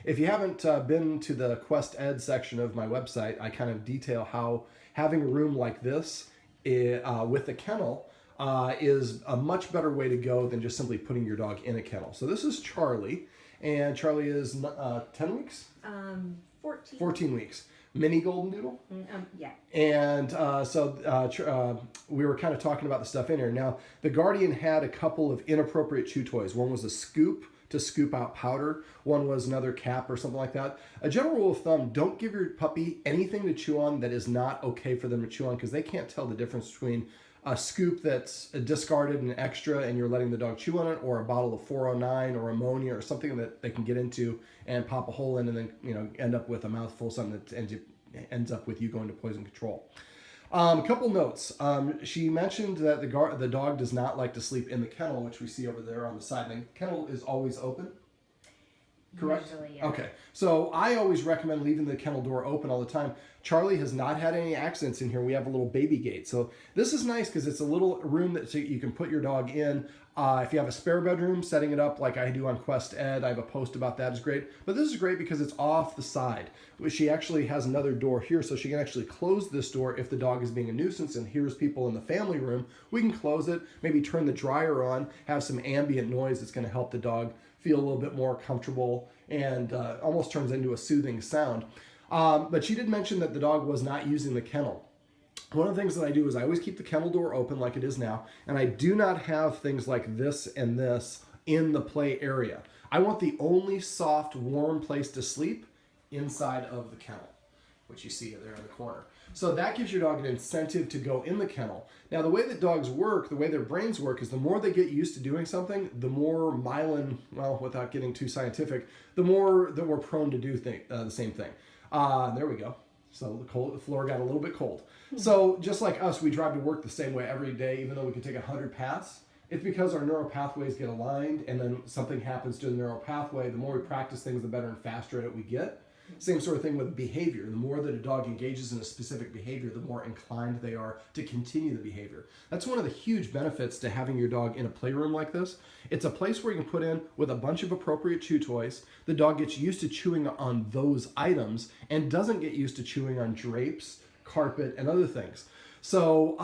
if you haven't been to the Quest Ed section of my website, I kind of detail how having a room like this with a kennel is a much better way to go than just simply putting your dog in a kennel. So this is Charley, and Charley is 10 weeks? 14. 14 weeks. Mini Goldendoodle? Yeah. And we were kind of talking about the stuff in here. Now, the Guardian had a couple of inappropriate chew toys. One was a scoop to scoop out powder. One was another cap or something like that. A general rule of thumb, don't give your puppy anything to chew on that is not okay for them to chew on, because they can't tell the difference between a scoop that's discarded and extra and you're letting the dog chew on it, or a bottle of 409 or ammonia or something that they can get into and pop a hole in and then end up with a mouthful of something that ends up with you going to poison control. A couple notes. She mentioned that the dog does not like to sleep in the kennel, which we see over there on the side. The kennel is always open. Correct? Usually, yeah. Okay. So I always recommend leaving the kennel door open all the time. Charley has not had any accidents in here. We have a little baby gate. So this is nice because it's a little room that you can put your dog in. If you have a spare bedroom, setting it up like I do on Quest Ed, I have a post about that, is great. But this is great because it's off the side. She actually has another door here, so she can actually close this door if the dog is being a nuisance and hears people in the family room. We can close it, maybe turn the dryer on, have some ambient noise that's going to help the dog feel a little bit more comfortable, and almost turns into a soothing sound. But she did mention that the dog was not using the kennel. One of the things that I do is I always keep the kennel door open like it is now, and I do not have things like this and this in the play area. I want the only soft, warm place to sleep inside of the kennel, which you see there in the corner. So that gives your dog an incentive to go in the kennel. Now, the way that dogs work, the way their brains work, is the more they get used to doing something, the more myelin, well, without getting too scientific, the more that we're prone to do the same thing. There we go. So the floor got a little bit cold. So just like us, we drive to work the same way every day, even though we can take 100 paths. It's because our neural pathways get aligned, and then something happens to the neural pathway. The more we practice things, the better and faster at it we get. Same sort of thing with behavior. The more that a dog engages in a specific behavior, the more inclined they are to continue the behavior. That's one of the huge benefits to having your dog in a playroom like this. It's a place where you can put in with a bunch of appropriate chew toys. The dog gets used to chewing on those items and doesn't get used to chewing on drapes, carpet, and other things. So,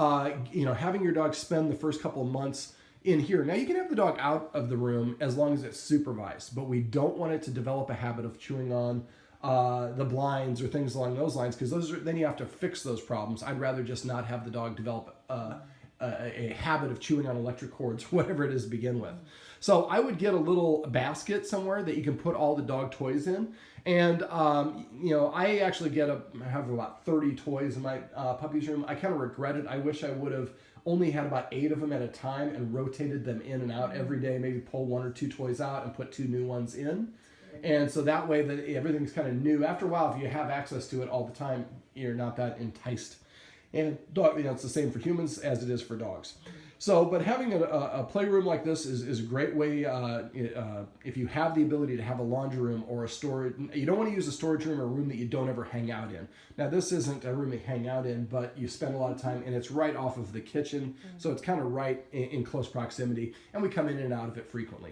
having your dog spend the first couple of months in here. Now, you can have the dog out of the room as long as it's supervised, but we don't want it to develop a habit of chewing on the blinds or things along those lines, because then you have to fix those problems. I'd rather just not have the dog develop a habit of chewing on electric cords, whatever it is to begin with. So I would get a little basket somewhere that you can put all the dog toys in. And, I actually have about 30 toys in my puppy's room. I kind of regret it. I wish I would have only had about 8 of them at a time and rotated them in and out every day, maybe pull 1 or 2 toys out and put 2 new ones in. And so that way that everything's kind of new. After a while, if you have access to it all the time, you're not that enticed. And dog, it's the same for humans as it is for dogs. So, but having a playroom like this is a great way. If you have the ability to have a laundry room or a storage, you don't want to use a storage room or a room that you don't ever hang out in. Now, this isn't a room you hang out in, but you spend a lot of time, and it's right off of the kitchen, so it's kind of right in close proximity, and we come in and out of it frequently.